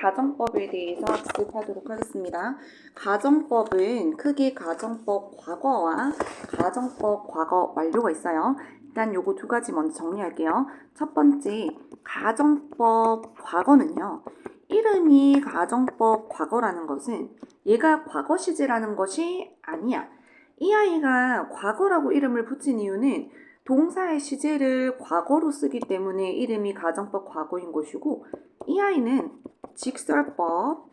가정법에 대해서 학습하도록 하겠습니다. 가정법은 크게 가정법 과거와 가정법 과거 완료가 있어요. 일단 요거 두 가지 먼저 정리할게요. 첫 번째, 가정법 과거는요. 이름이 가정법 과거라는 것은 얘가 과거 시제라는 것이 아니야. 이 아이가 과거라고 이름을 붙인 이유는 동사의 시제를 과거로 쓰기 때문에 이름이 가정법 과거인 것이고, 이 아이는 직설법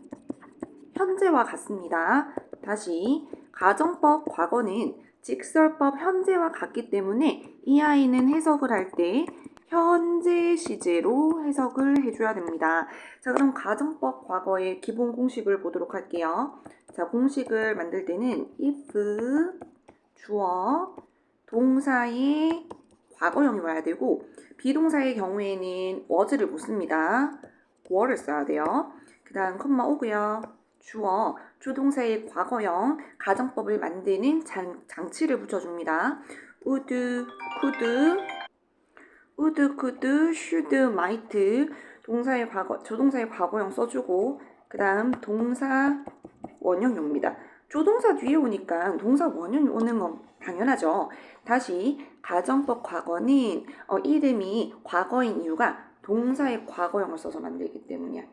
현재와 같습니다. 다시, 가정법 과거는 직설법 현재와 같기 때문에 이 아이는 해석을 할 때 현재 시제로 해석을 해줘야 됩니다. 자, 그럼 가정법 과거의 기본 공식을 보도록 할게요. 자, 공식을 만들 때는 if 주어 동사의 과거형이 와야 되고, 비동사의 경우에는 was를 못 씁니다. were를 써야 돼요. 그 다음 컴마 오고요. 주어 조동사의 과거형 가정법을 만드는 장치를 붙여줍니다. would, could, should, might 동사의 과거, 조동사의 과거형 써주고, 그 다음 동사 원형용입니다. 조동사 뒤에 오니까 동사 원형이 오는 건 당연하죠. 다시, 가정법 과거는 이름이 과거인 이유가 동사의 과거형을 써서 만들기 때문이야.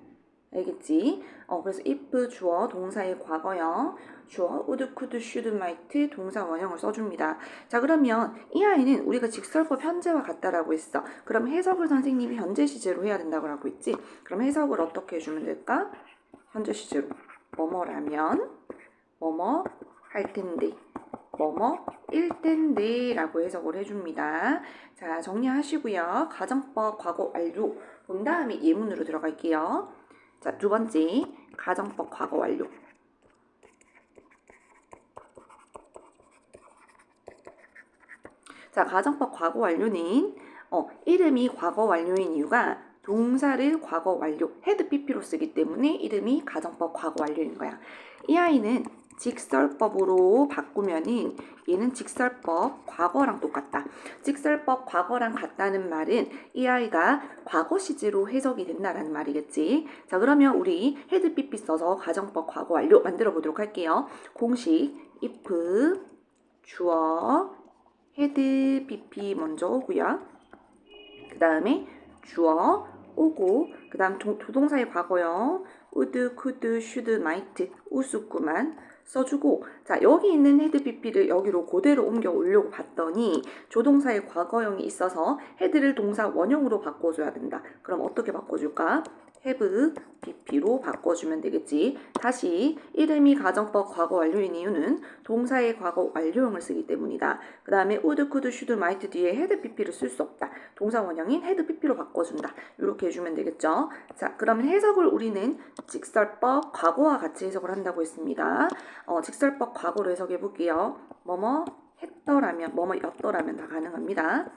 알겠지? 그래서 if 주어 동사의 과거형, 주어 would, could, should, might 동사 원형을 써줍니다. 자, 그러면 이 아이는 우리가 직설법 현재와 같다라고 했어. 그럼 해석을 선생님이 현재 시제로 해야 된다고 하고 있지? 그럼 해석을 어떻게 해주면 될까? 현재 시제로 뭐뭐라면 뭐뭐 할 텐데 뭐뭐일 텐데 라고 해석을 해줍니다. 자, 정리하시고요. 가정법 과거 완료 본 다음에 예문으로 들어갈게요. 자, 두 번째, 가정법 과거 완료. 자, 가정법 과거 완료는 이름이 과거 완료인 이유가 동사를 과거 완료, had pp로 쓰기 때문에 이름이 가정법 과거 완료인 거야. 이 아이는 직설법으로 바꾸면은 얘는 직설법 과거랑 똑같다. 직설법 과거랑 같다는 말은 이 아이가 과거 시제로 해석이 된다라는 말이겠지. 자, 그러면 우리 had pp 써서 가정법 과거 완료 만들어 보도록 할게요. 공식 if 주어 had pp 먼저 오고요. 그 다음에 주어 오고, 그 다음 조동사의 과거형 would, could, should, might 우습구만 써주고, 자, 여기 있는 had pp를 여기로 그대로 옮겨 오려고 봤더니 조동사의 과거형이 있어서 had를 동사 원형으로 바꿔줘야 된다. 그럼 어떻게 바꿔줄까? have pp로 바꿔주면 되겠지. 다시, 이름이 가정법 과거 완료인 이유는 동사의 과거 완료형을 쓰기 때문이다. 그 다음에 would, could, should, might 뒤에 had pp를 쓸 수 없다. 동사 원형인 had pp로 바꿔준다. 이렇게 해주면 되겠죠. 자, 그러면 해석을 우리는 직설법 과거와 같이 해석을 한다고 했습니다. 직설법 과거로 해석해 볼게요. 뭐뭐 했더라면, 뭐뭐였더라면 다 가능합니다.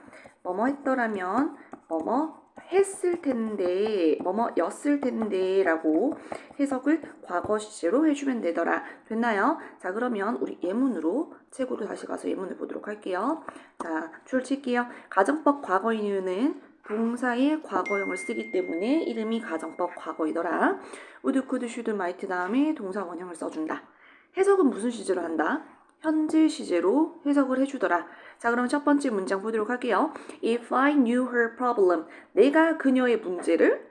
뭐뭐 했더라면, 뭐뭐 했을 텐데, 뭐뭐였을 텐데 라고 해석을 과거 시제로 해주면 되더라. 됐나요? 자, 그러면 우리 예문으로 책으로 다시 가서 예문을 보도록 할게요. 자, 줄 칠게요. 가정법 과거인 이유는 동사의 과거형을 쓰기 때문에 이름이 가정법 과거이더라. would, could, should, might 다음에 동사 원형을 써준다. 해석은 무슨 시제로 한다? 현재 시제로 해석을 해주더라. 자, 그럼 첫 번째 문장 보도록 할게요. If I knew her problem, 내가 그녀의 문제를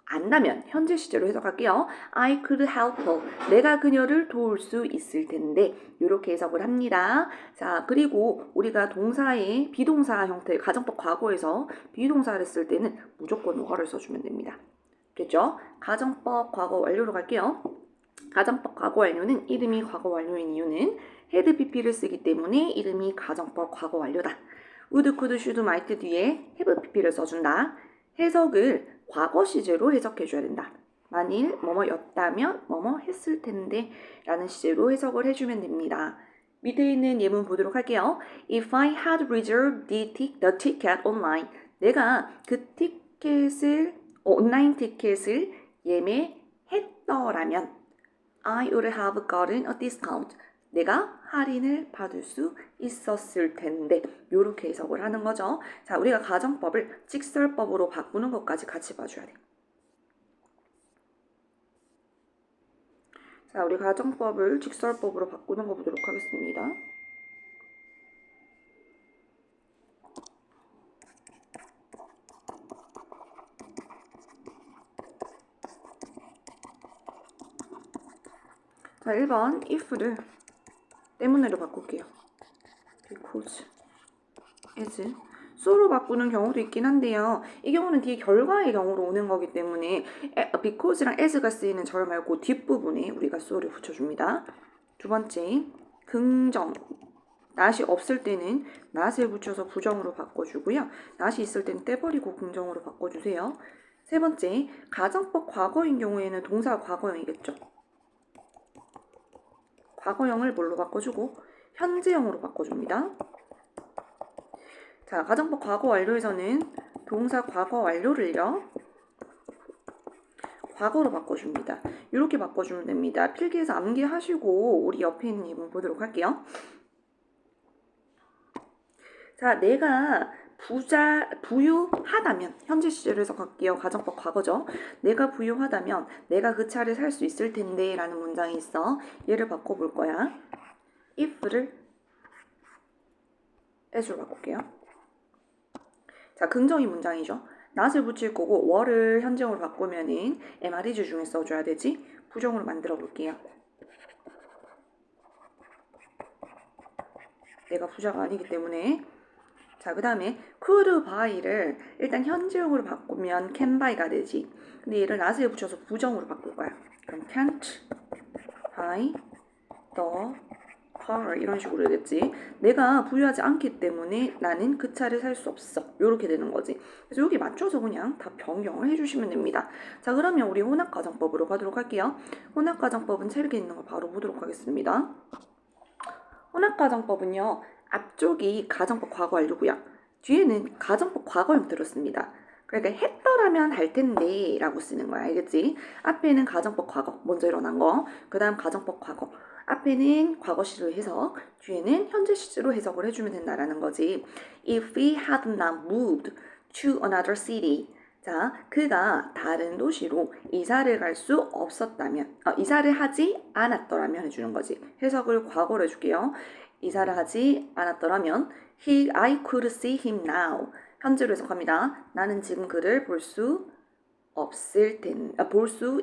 안다면 현재 시제로 해석할게요. I could help her, 내가 그녀를 도울 수 있을 텐데 이렇게 해석을 합니다. 자, 그리고 우리가 동사의 비동사 형태의 가정법 과거에서 비동사를 쓸 때는 무조건 who를 써주면 됩니다. 됐죠? 가정법 과거 완료로 갈게요. 가정법 과거 완료는 이름이 과거 완료인 이유는 had pp를 쓰기 때문에 이름이 가정법 과거 완료다. would, could, should, might 뒤에 have pp를 써준다. 해석을 과거 시제로 해석해줘야 된다. 만일 뭐뭐였다면 뭐뭐 했을 텐데 라는 시제로 해석을 해주면 됩니다. 밑에 있는 예문 보도록 할게요. If I had reserved the ticket online, 내가 그 티켓을 온라인 티켓을 예매했더라면 I would have gotten a discount. 내가 할인을 받을 수 있었을 텐데 이렇게 해석을 하는 거죠. 자, 우리가 가정법을 직설법으로 바꾸는 것까지 같이 봐줘야 돼. 자, 우리 가정법을 직설법으로 바꾸는 거 보도록 하겠습니다. 자, 1번 if를 때문에로 바꿀게요. because, as, so로 바꾸는 경우도 있긴 한데요. 이 경우는 뒤에 결과의 경우로 오는 거기 때문에 because랑 as가 쓰이는 절 말고 뒷부분에 우리가 so를 붙여줍니다. 두 번째, 긍정. not이 없을 때는 not을 붙여서 부정으로 바꿔주고요. not이 있을 때는 떼버리고 긍정으로 바꿔주세요. 세 번째, 가정법 과거인 경우에는 동사 과거형이겠죠. 과거형을 뭘로 바꿔주고 현재형으로 바꿔줍니다. 자, 가정법 과거 완료에서는 동사 과거 완료를요. 과거로 바꿔줍니다. 이렇게 바꿔주면 됩니다. 필기해서 암기하시고 우리 옆에 있는 예문 보도록 할게요. 자, 내가 부유하다면, 현재 시제로 해서 갈게요. 가정법 과거죠. 내가 부유하다면 내가 그 차를 살 수 있을 텐데 라는 문장이 있어. 얘를 바꿔볼 거야. if를 as로 바꿀게요. 자, 긍정이 문장이죠. not을 붙일 거고 were를 현재형으로 바꾸면은 MREG 중에 써줘야 되지. 부정으로 만들어 볼게요. 내가 부자가 아니기 때문에. 자, 그 다음에 could buy를 일단 현재형으로 바꾸면 can buy가 되지. 근데 얘를 not에 붙여서 부정으로 바꿀 거야. 그럼 can't buy the car 이런 식으로 되겠지. 내가 부유하지 않기 때문에 나는 그 차를 살 수 없어. 이렇게 되는 거지. 그래서 여기 맞춰서 그냥 다 변경을 해주시면 됩니다. 자, 그러면 우리 혼합가정법으로 가도록 할게요. 혼합가정법은 책에 있는 거 바로 보도록 하겠습니다. 혼합가정법은요. 앞쪽이 가정법 과거 완료고요. 뒤에는 가정법 과거형 들었습니다. 그러니까 했더라면 할 텐데 라고 쓰는 거야. 알겠지? 앞에는 가정법 과거 먼저 일어난 거. 그 다음 가정법 과거. 앞에는 과거 시로 해석, 뒤에는 현재 시제로 해석을 해주면 된다라는 거지. If we had not moved to another city. 자, 그가 다른 도시로 이사를 갈 수 없었다면, 이사를 하지 않았더라면 해주는 거지. 해석을 과거로 해줄게요. 이사를 하지 않았더라면 I could see him now. 현재로 해석합니다. 나는 지금 그를 볼 수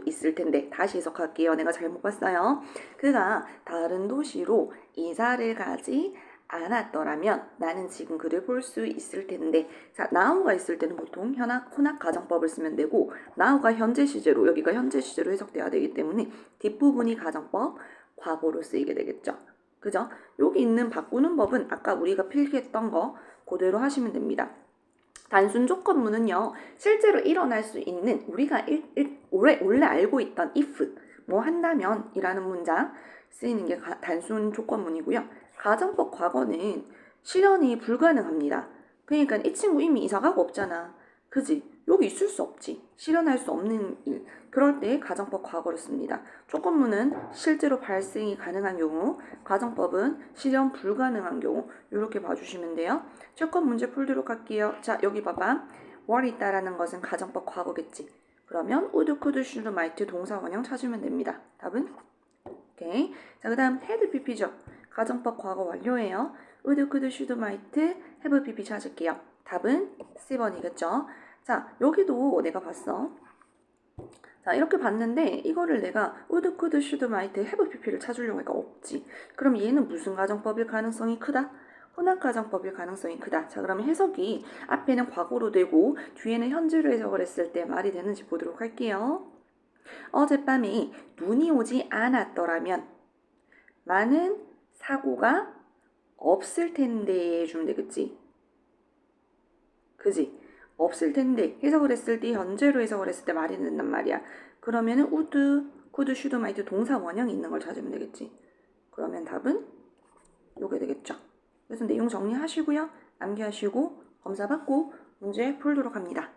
있을 텐데. 다시 해석할게요. 내가 잘못 봤어요. 그가 다른 도시로 이사를 가지 않았더라면 나는 지금 그를 볼 수 있을 텐데. 자, now가 있을 때는 보통 혼합 가정법을 쓰면 되고 now가 현재 시제로, 여기가 현재 시제로 해석돼야 되기 때문에 뒷부분이 가정법 과거로 쓰이게 되겠죠. 그죠? 여기 있는 바꾸는 법은 아까 우리가 필기했던 거 그대로 하시면 됩니다. 단순 조건문은요, 실제로 일어날 수 있는 우리가 원래 알고 있던 if, 뭐 한다면 이라는 문장 쓰이는 게 단순 조건문이고요. 가정법 과거는 실현이 불가능합니다. 그러니까 이 친구 이미 이사가고 없잖아. 그지? 여기 있을 수 없지. 실현할 수 없는 일. 그럴 때 가정법 과거를 씁니다. 조건문은 실제로 발생이 가능한 경우, 가정법은 실현 불가능한 경우 이렇게 봐주시면 돼요. 조건 문제 풀도록 할게요. 자, 여기 봐봐. were 있다라는 것은 가정법 과거겠지. 그러면 would, could, should, might 동사 원형 찾으면 됩니다. 답은? 오케이. 자, 그 다음 had pp죠. 가정법 과거 완료예요. would, could, should, might, have pp 찾을게요. 답은 C번이겠죠. 자, 여기도 내가 봤어. 자, 이렇게 봤는데 이거를 내가 would, could, should, might, have pp를 찾으려고 하니까 없지. 그럼 얘는 무슨 가정법일 가능성이 크다? 혼합 가정법일 가능성이 크다. 자, 그러면 해석이 앞에는 과거로 되고 뒤에는 현재로 해석을 했을 때 말이 되는지 보도록 할게요. 어젯밤에 눈이 오지 않았더라면 많은 사고가 없을 텐데 해주면 되겠지. 그지? 없을 텐데 해석을 했을 때 현재로 해석을 했을 때 말이 된단 말이야. 그러면은 would, could, should, might 동사 원형이 있는 걸 찾으면 되겠지. 그러면 답은 요게 되겠죠. 그래서 내용 정리하시고요. 암기하시고 검사 받고 문제 풀도록 합니다.